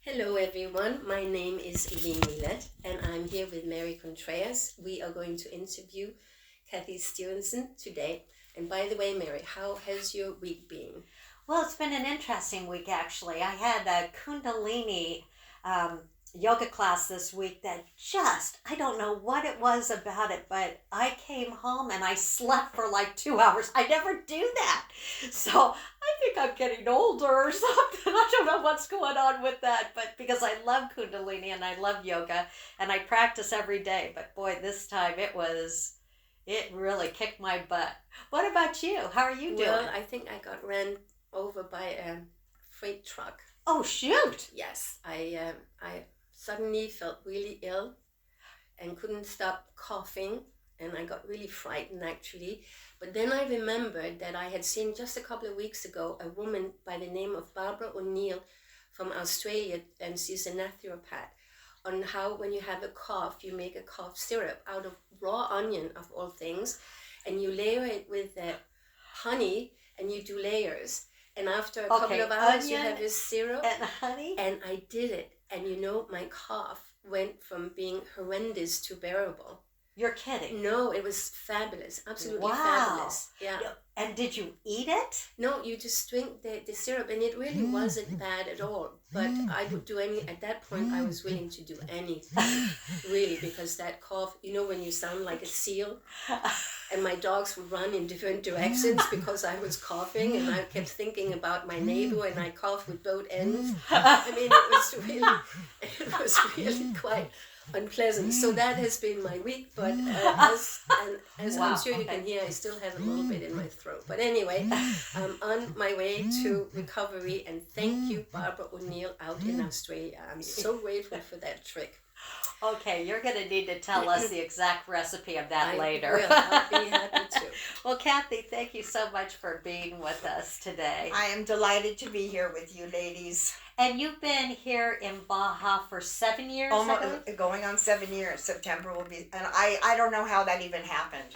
Hello everyone, my name is Leni and I'm here with Mary Contreras. We are going to interview Cathy Stevenson today. And by the way, Mary, how has your week been? Well, it's been an interesting week actually. I had a Kundalini yoga class this week that I don't know what it was about it, but I came home and I slept for like 2 hours. I never do that. So I think I'm getting older or something. I don't know what's going on with that, but because I love Kundalini and I love yoga and I practice every day. But boy, this time it really kicked my butt. What about you? How are you doing? Well, I think I got ran over by a freight truck. Oh, shoot. Yes, I suddenly felt really ill and couldn't stop coughing, and I got really frightened actually. But then I remembered that I had seen just a couple of weeks ago a woman by the name of Barbara O'Neill from Australia, and she's a naturopath, on how when you have a cough, you make a cough syrup out of raw onion of all things, and you layer it with honey, and you do layers. And after a couple of hours, you have this syrup. And honey? And I did it. And my cough went from being horrendous to bearable. You're kidding. No, it was fabulous. Absolutely fabulous. Yeah. And did you eat it? No, you just drink the syrup, and it really wasn't bad at all. But I would do at that point, I was willing to do anything, really, because that cough, when you sound like a seal, and my dogs would run in different directions because I was coughing, and I kept thinking about my neighbor, and I coughed with both ends. I mean, it was really quite unpleasant. So that has been my week, but as I'm sure you can hear, I still have a little bit in my throat. But anyway, I'm on my way to recovery, and thank you, Barbara O'Neill out in Australia. I'm so grateful for that trick. Okay, you're going to need to tell us the exact recipe of that later. I'll be happy to. Well, Cathy, thank you so much for being with us today. I am delighted to be here with you ladies. And you've been here in Baja for 7 years? Going on 7 years. September will be, and I don't know how that even happened.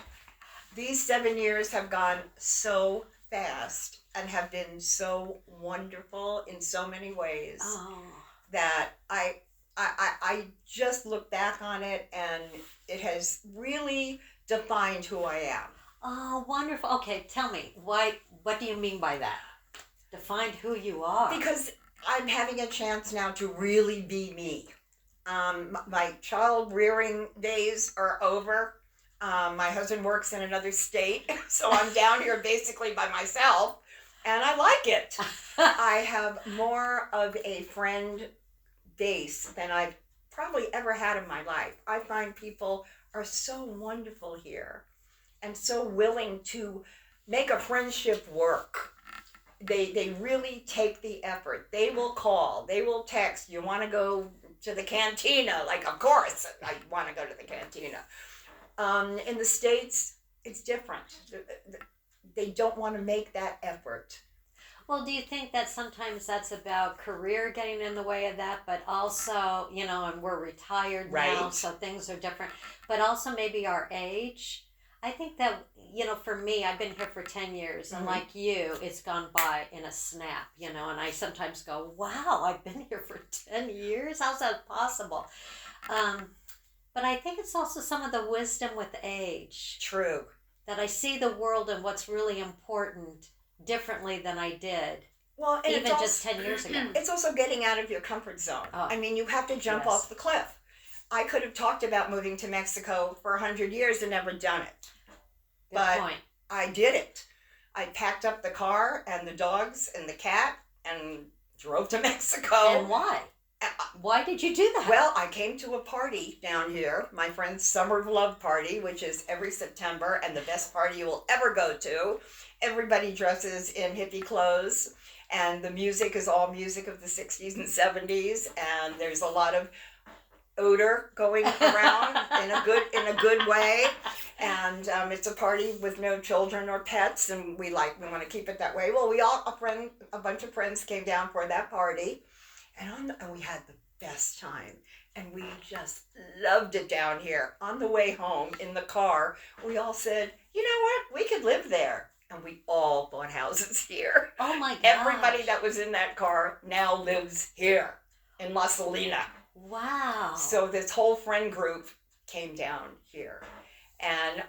These 7 years have gone so fast and have been so wonderful in so many ways that I just look back on it, and it has really defined who I am. Oh, wonderful. Okay, tell me, what do you mean by that? Defined who you are. Because I'm having a chance now to really be me. My child rearing days are over. My husband works in another state, so I'm down here basically by myself, and I like it. I have more of a friend base than I've probably ever had in my life. I find people are so wonderful here and so willing to make a friendship work. They really take the effort. They will call, they will text, you want to go to the cantina? Like, of course I want to go to the cantina. In the States, it's different. They don't want to make that effort. Well, do you think that sometimes that's about career getting in the way of that, but also, and we're retired now, so things are different, but also maybe our age? I think that, for me, I've been here for 10 years, and like you, it's gone by in a snap, and I sometimes go, wow, I've been here for 10 years? How's that possible? But I think it's also some of the wisdom with age. True. That I see the world and what's really important differently than I did. Well, and even just 10 years ago. It's also getting out of your comfort zone. I mean, you have to jump off the cliff. I could have talked about moving to Mexico for 100 years and never done it. Good point. I did it. I packed up the car and the dogs and the cat and drove to Mexico. And why? Why did you do that? Well, I came to a party down here, my friend's Summer of Love party, which is every September, and the best party you will ever go to. Everybody dresses in hippie clothes, and the music is all music of the 60s and 70s, and there's a lot of odor going around in a good way, and it's a party with no children or pets, and we want to keep it that way. Well, a bunch of friends came down for that party, and we had the best time, and we just loved it down here. On the way home in the car, we all said, you know what, we could live there. And we all bought houses here. Oh my gosh. Everybody that was in that car now lives here in La Salina. Wow. So this whole friend group came down here. And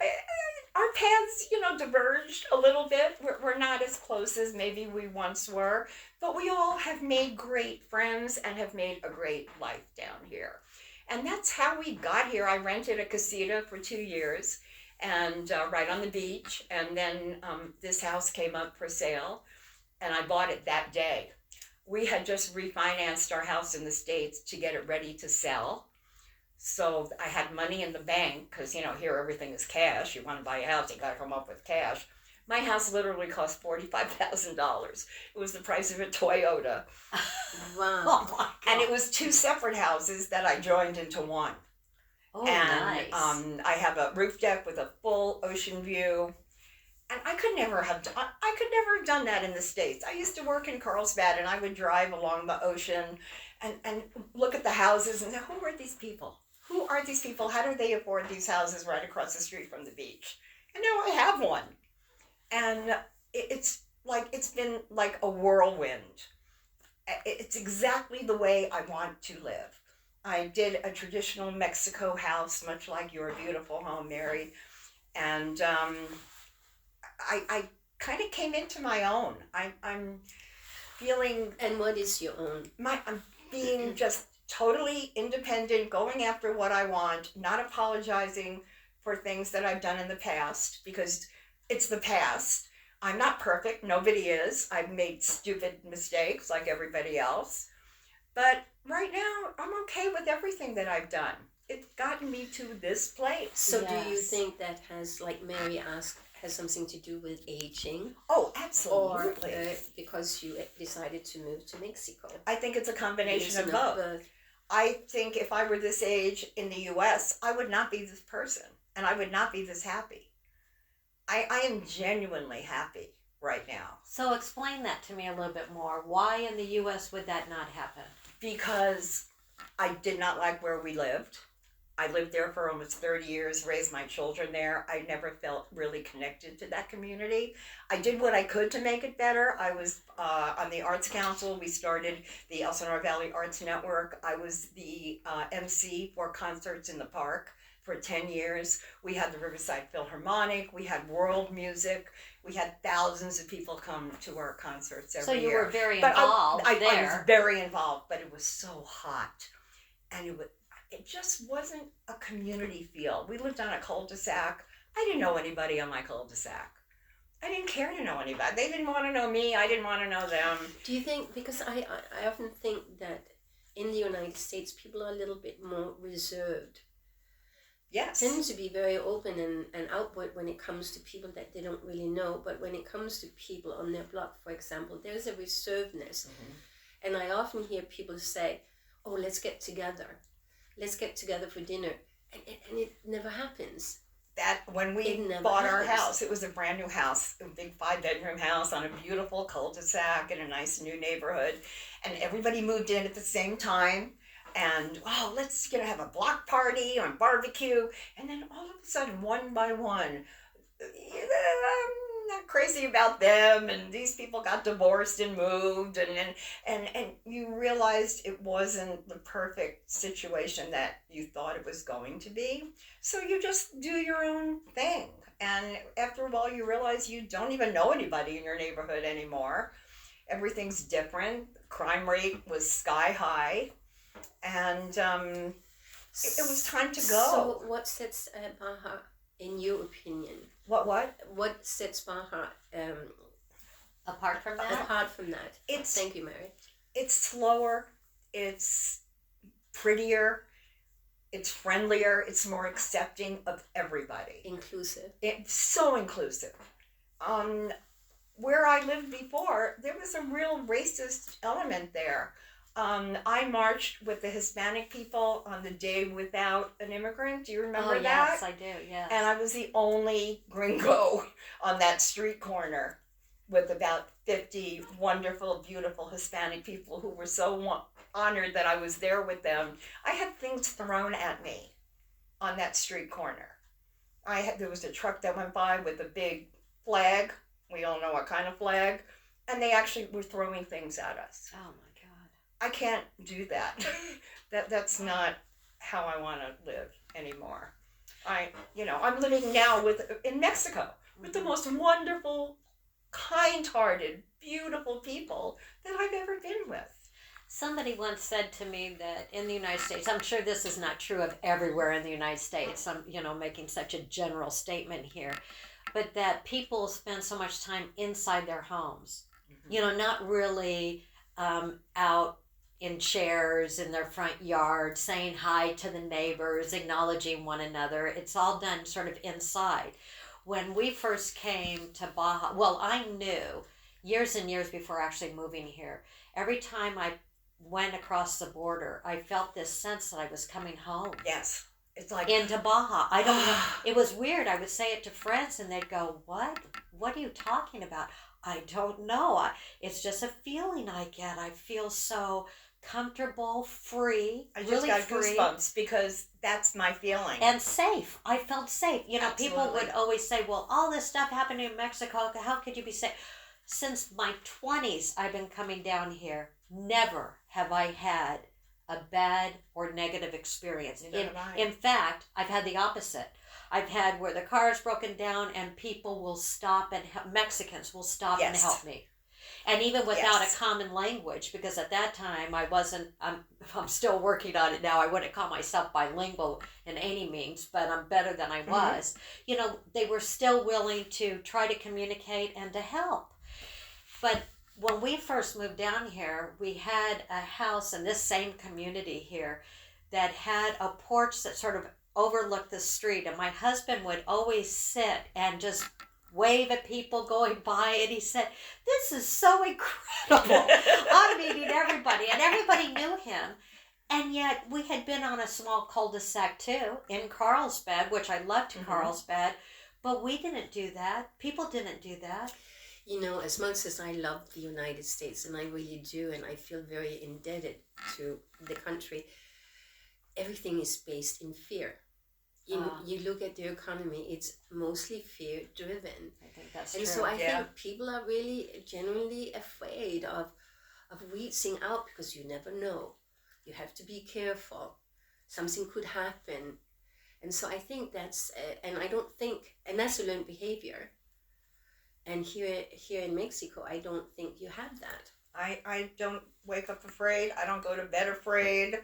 our paths, diverged a little bit. We're not as close as maybe we once were. But we all have made great friends and have made a great life down here. And that's how we got here. I rented a casita for 2 years, and right on the beach. And then this house came up for sale, and I bought it that day. We had just refinanced our house in the States to get it ready to sell. So I had money in the bank because, here everything is cash. You want to buy a house, you got to come up with cash. My house literally cost $45,000. It was the price of a Toyota. Wow. Oh my God. And it was 2 separate houses that I joined into one. Oh, And nice. I have a roof deck with a full ocean view. And I could never have done that in the States. I used to work in Carlsbad, and I would drive along the ocean and look at the houses and say, who are these people? Who are these people? How do they afford these houses right across the street from the beach? And now I have one. And it's been like a whirlwind. It's exactly the way I want to live. I did a traditional Mexico house, much like your beautiful home, Mary. And I kind of came into my own. I'm feeling, And what is your own? I'm being just totally independent, going after what I want, not apologizing for things that I've done in the past, because it's the past. I'm not perfect. Nobody is. I've made stupid mistakes like everybody else. But right now, I'm okay with everything that I've done. It's gotten me to this place. So do you Yes. think that has, like Mary asked, has something to do with aging? Oh, Or absolutely. because you decided to move to Mexico? I think it's a combination of Reason both. birth. I think if I were this age in the U.S., I would not be this person, and I would not be this happy. I am genuinely happy right now So explain that to me a little bit more. Why in the U.S. would that not happen? because I did not like where we lived. I lived there for almost 30 years, raised my children there. I never felt really connected to that community. I did what I could to make it better. I was on the Arts Council. We started the Elsinore Valley Arts Network. I was the MC for concerts in the park for 10 years. We had the Riverside Philharmonic. We had world music. We had thousands of people come to our concerts every So you year. were very But involved I there. was very involved, but it was so hot. And it just wasn't a community feel. We lived on a cul-de-sac. I didn't know anybody on my cul-de-sac. I didn't care to know anybody. They didn't want to know me. I didn't want to know them. Do you think, because I often think that in the United States, people are a little bit more reserved. Yes. Tend to be very open and outward when it comes to people that they don't really know. But when it comes to people on their block, for example, there's a reservedness. Mhm. And I often hear people say, oh, let's get together. Let's get together for dinner. And it never happens. That when we It never bought our happens. house, it was a brand new house, a big 5-bedroom house on a beautiful cul-de-sac in a nice new neighborhood, and everybody moved in at the same time. And let's have a block party or a barbecue, and then all of a sudden, one by one, I'm not crazy about them, and these people got divorced and moved, and you realized it wasn't the perfect situation that you thought it was going to be. So you just do your own thing. And after a while, you realize you don't even know anybody in your neighborhood anymore. Everything's different. Crime rate was sky high. And it was time to go. So what sets Baja, in your opinion? What? What sets Baja Apart from that? apart from that? It's Thank you, Mary. it's slower. It's prettier. It's friendlier. It's more accepting of everybody. Inclusive. It's so inclusive. Where I lived before, there was a real racist element there. I marched with the Hispanic people on the day without an immigrant. Do you remember Oh, that? yes, I do, yes. And I was the only gringo on that street corner with about 50 wonderful, beautiful Hispanic people who were so honored that I was there with them. I had things thrown at me on that street corner. There was a truck that went by with a big flag. We all know what kind of flag. And they actually were throwing things at us. Oh, my God. I can't do that. That's not how I want to live anymore. I'm living now in Mexico with the most wonderful, kind-hearted, beautiful people that I've ever been with. Somebody once said to me that in the United States, I'm sure this is not true of everywhere in the United States. I'm, making such a general statement here, but that people spend so much time inside their homes, not really out in chairs in their front yard, saying hi to the neighbors, acknowledging one another. It's all done sort of inside. When we first came to Baja, well, I knew years and years before actually moving here, every time I went across the border, I felt this sense that I was coming home. Yes. It's like into Baja. I don't know. It was weird. I would say it to friends and they'd go, "What? What are you talking about?" I don't know. It's just a feeling I get. I feel so comfortable, free, I just really got free. goosebumps because that's my feeling. And safe. I felt safe. Absolutely. People would always say, "Well, all this stuff happened in Mexico. How could you be safe?" Since my 20s, I've been coming down here. Never have I had a bad or negative experience. In fact, I've had the opposite. I've had where the car is broken down and people will stop and help. Mexicans will stop and help me. And even without a common language, because at that time I'm still working on it now. I wouldn't call myself bilingual in any means, but I'm better than I was. They were still willing to try to communicate and to help. But when we first moved down here, we had a house in this same community here that had a porch that sort of overlooked the street. And my husband would always sit and just wave at people going by. And he said, "This is so incredible." I'm meeting everybody. And everybody knew him. And yet we had been on a small cul-de-sac too in Carlsbad, which I loved Carlsbad. But we didn't do that. People didn't do that. As much as I love the United States, and I really do, and I feel very indebted to the country, everything is based in fear. You look at the economy, it's mostly fear-driven. I think that's true. And so I think people are really genuinely afraid of reaching out because you never know. You have to be careful. Something could happen. And so I think that's, and that's a learned behavior. And here in Mexico, I don't think you have that. I don't wake up afraid. I don't go to bed afraid.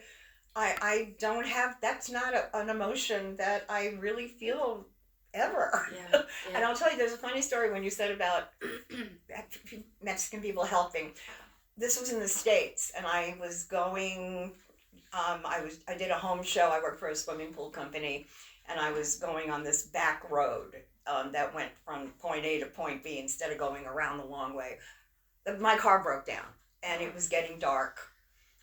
I don't have, that's not an emotion that I really feel ever. Yeah. And I'll tell you, there's a funny story when you said about Mexican people helping. This was in the States, and I was going, I did a home show. I worked for a swimming pool company, and I was going on this back road that went from point A to point B instead of going around the long way. My car broke down and it was getting dark,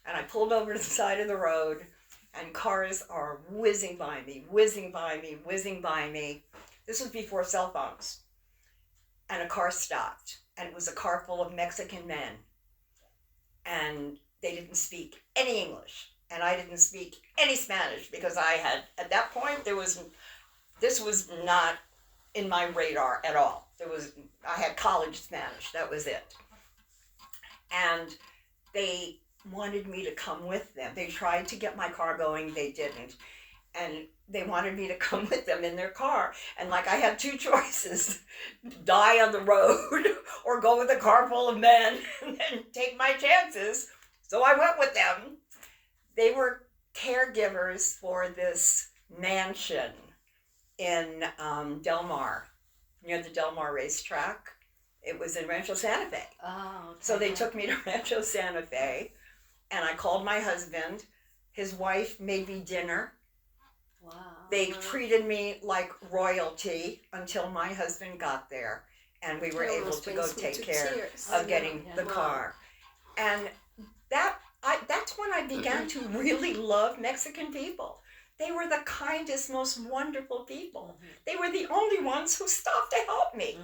and I pulled over to the side of the road and cars are whizzing by me. This was before cell phones. And a car stopped, and it was a car full of Mexican men, and they didn't speak any English and I didn't speak any Spanish because at that point this was not in my radar at all. I had college Spanish, that was it. And they wanted me to come with them. They tried to get my car going, they didn't. And they wanted me to come with them in their car. And I had two choices, die on the road or go with a car full of men and take my chances. So I went with them. They were caregivers for this mansion in Del Mar, near the Del Mar racetrack. It was in Rancho Santa Fe. Oh, okay. So they took me to Rancho Santa Fe, and I called my husband. His wife made me dinner. Wow. They treated me like royalty until my husband got there, and we were able to go take care of getting the car. And that's when I began to really love Mexican people. They were the kindest, most wonderful people. They were the only ones who stopped to help me.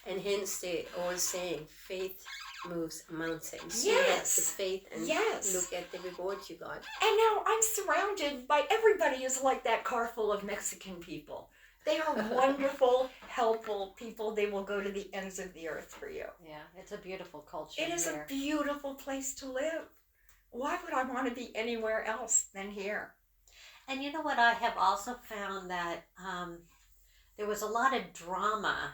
And hence the old saying, faith moves mountains. Yes. You have the faith and look at the reward you got. And now I'm surrounded by, everybody is like that car full of Mexican people. They are wonderful, helpful people. They will go to the ends of the earth for you. Yeah, it's a beautiful culture. It is a beautiful place to live. why would I want to be anywhere else than here? And you know what? I have also found that there was a lot of drama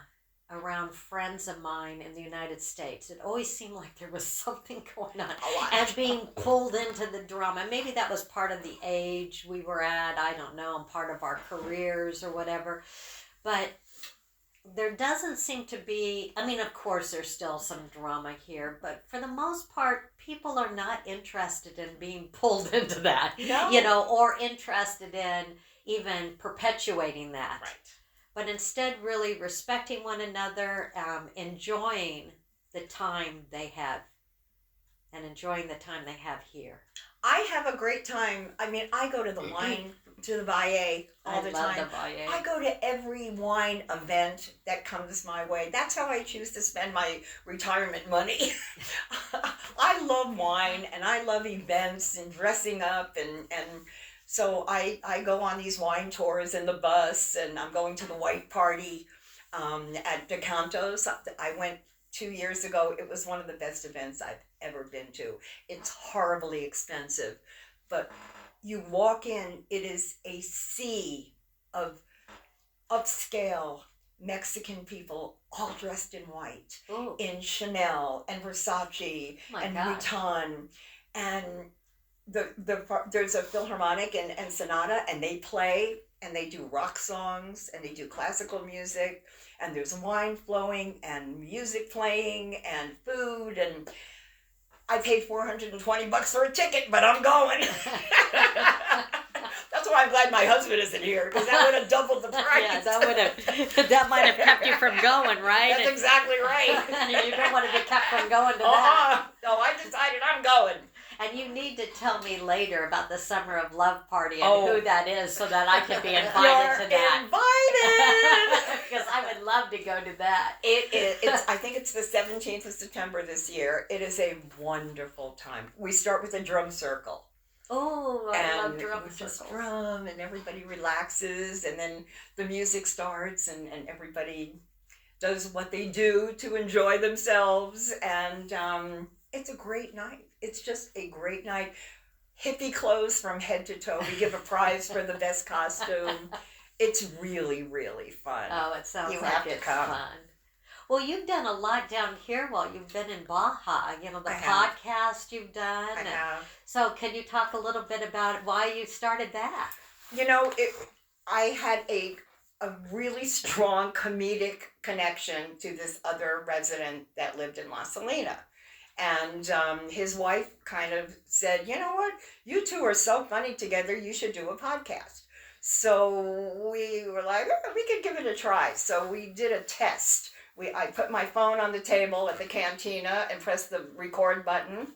around friends of mine in the United States. It always seemed like there was something going on and being pulled into the drama. Maybe that was part of the age we were at. I don't know, and part of our careers or whatever. But there doesn't seem to be, I mean, of course, there's still some drama here, but for the most part, people are not interested in being pulled into that, No. or interested in even perpetuating that. Right. But instead, really respecting one another, enjoying the time they have, and enjoying the time they have here. I have a great time. I mean, I go to the Baja all the time. I love the Baja. I go to every wine event that comes my way. That's how I choose to spend my retirement money. I love wine and I love events and dressing up and so I go on these wine tours in the bus, and I'm going to the white party at DeCantos. I went 2 years ago. It was one of the best events I've ever been to. It's horribly expensive, but you walk in, it is a sea of upscale Mexican people all dressed in white, Ooh. in Chanel and Versace and Vuitton, and there's a Philharmonic in Ensenada, and they play and they do rock songs and they do classical music, and there's wine flowing and music playing and food, and I paid $420 for a ticket, but I'm going. That's why I'm glad my husband isn't here, because that would have doubled the price. Yeah, that might have kept you from going, right? That's exactly right. You don't want to be kept from going to that. No, I decided I'm going. And you need to tell me later about the Summer of Love party and who that is, so that I can be invited to that. Invited! Because I would love to go to that. I think it's the 17th of September this year. It is a wonderful time. We start with a drum circle. Oh, I love drum circles. circles. Just drum, and everybody relaxes, and then the music starts, and everybody does what they do to enjoy themselves, and it's a great night. It's just a great night. Hippie clothes from head to toe. We give a prize for the best costume. It's really, really fun. Oh, it sounds You like have to it's come. fun. Well, you've done a lot down here while you've been in Baja. The I have. podcast you've done. I have. So can you talk a little bit about why you started that? I had a really strong comedic connection to this other resident that lived in La Salina. And his wife kind of said, you know what, you two are so funny together, you should do a podcast. So we were like, we could give it a try. So we did a test. I put my phone on the table at the cantina and pressed the record button.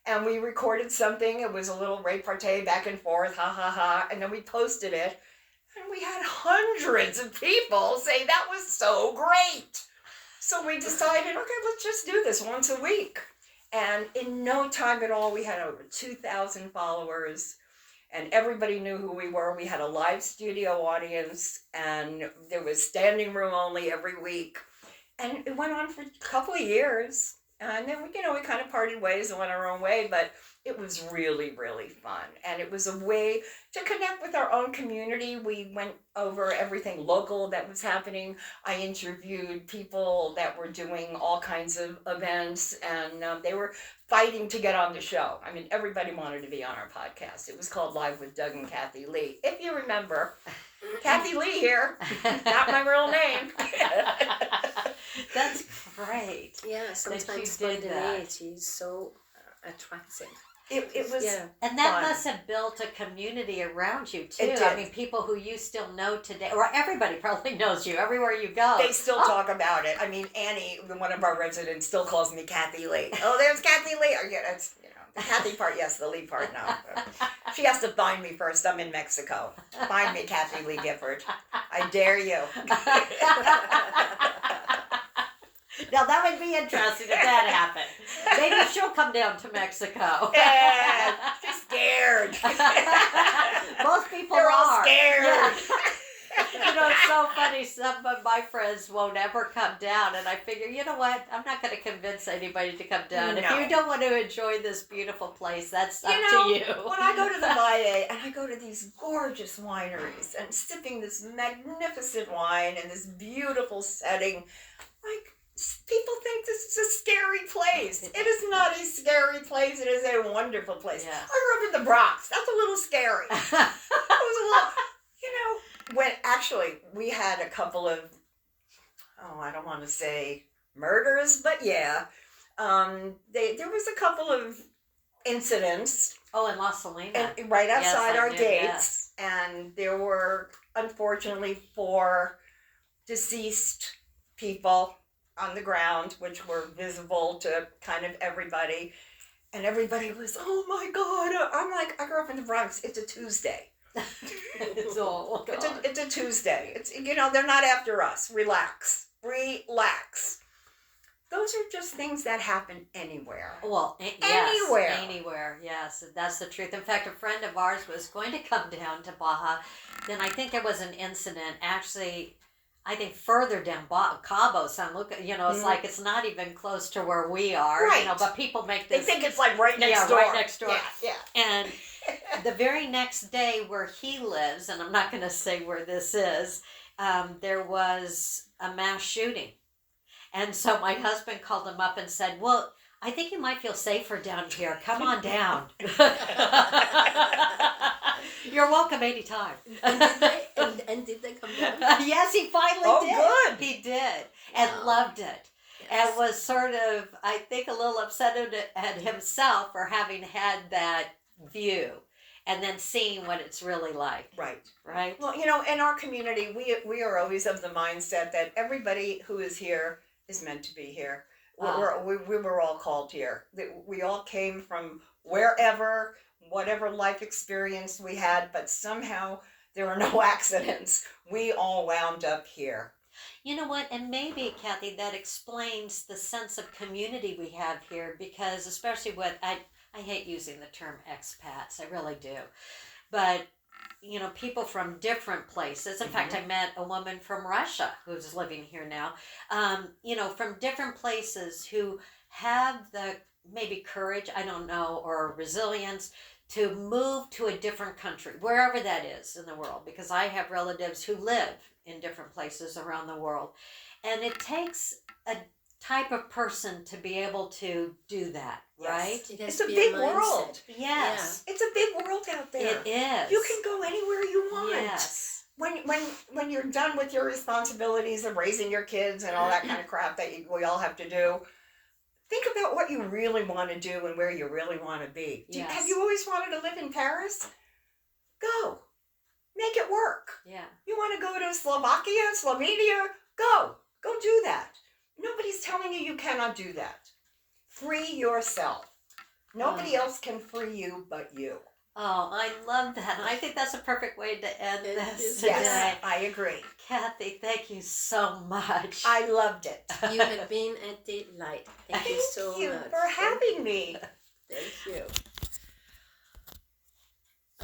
And we recorded something. It was a little repartee back and forth, ha ha ha. And then we posted it. And we had hundreds of people say that was so great. So we decided, okay, let's just do this once a week. And in no time at all, we had over 2,000 followers, and everybody knew who we were. We had a live studio audience, and there was standing room only every week. And it went on for a couple of years. And then, we kind of parted ways and went our own way, but it was really, really fun. And it was a way to connect with our own community. We went over everything local that was happening. I interviewed people that were doing all kinds of events, and they were fighting to get on the show. I mean, everybody wanted to be on our podcast. It was called Live with Doug and Cathy Lee. If you remember, Cathy Lee here, not my real name. That's great. Yeah, sometimes spontaneity is so attractive. It was And that fun. must have built a community around you too. It did. I mean, people who you still know today, or everybody probably knows you everywhere you go. They still talk about it. I mean, Annie, one of our residents, still calls me Cathy Lee. Oh, there's Cathy Lee. Or, yeah, that's, the Cathy part, yes, the Lee part, no. She has to find me first. I'm in Mexico. Find me, Cathy Lee Gifford. I dare you. Now that would be interesting if that happened. Maybe she'll come down to Mexico. Yeah, she's scared. Most people They're all are. scared. Yeah. It's so so funny. Some of my friends won't ever come down, and I figure, you know what? I'm not going to convince anybody to come down. No. If you don't want to enjoy this beautiful place, that's up to you. When I go to the Baja and I go to these gorgeous wineries and sipping this magnificent wine in this beautiful setting, like, people think this is a scary place. It is not a scary place. It is a wonderful place. Yeah. I grew up in the Bronx. That's a little scary. It was a little, when actually we had a couple of, I don't want to say murders, but yeah, there was a couple of incidents. Oh, in La Salina. And right outside our gates. Yes. And there were, unfortunately, 4 deceased people on the ground, which were visible to kind of everybody. And everybody was, oh my God. I'm like, I grew up in the Bronx. It's a Tuesday. It's all gone. It's a Tuesday. It's, they're not after us. Relax. Those are just things that happen anywhere. Well, Anywhere. Anywhere, yes. That's the truth. In fact, a friend of ours was going to come down to Baja. Then I think there was an incident, actually, I think further down Cabo San Lucas. It's like it's not even close to where we are. Right. But people make this. They think it's like right next door. Yeah, right next door. Yeah. And the very next day where he lives, and I'm not going to say where this is, there was a mass shooting. And so my husband called him up and said, well, I think you might feel safer down here. Come on down. You're welcome anytime. And did they come down? Yes, he finally did. Oh, good. He did. And loved it. Yes. And was sort of, I think, a little upset at himself for having had that view and then seeing what it's really like. Right? Well, in our community, we are always of the mindset that everybody who is here is meant to be here. We were all called here. We all came from wherever, whatever life experience we had, but somehow there were no accidents. We all wound up here. You know what? And maybe, Cathy, that explains the sense of community we have here, because especially I hate using the term expats. I really do. But, people from different places. In fact, I met a woman from Russia who's living here now. From different places who have the maybe courage, I don't know, or resilience to move to a different country, wherever that is in the world, because I have relatives who live in different places around the world. And it takes a type of person to be able to do that, right? It's a big world. Yes. It's a big world out there. It is. You can go anywhere you want. Yes. When you're done with your responsibilities of raising your kids and all that kind of crap that we all have to do, think about what you really want to do and where you really want to be. Yes. Have you always wanted to live in Paris? Go. Make it work. Yeah. You want to go to Slovakia, Slovenia? Go. Go do that. Nobody's telling you cannot do that. Free yourself. Nobody else can free you but you. Oh, I love that. And I think that's a perfect way to end this today. Yes, I agree. Cathy, thank you so much. I loved it. You have been a delight. Thank you so much. Thank you for having me. Thank you.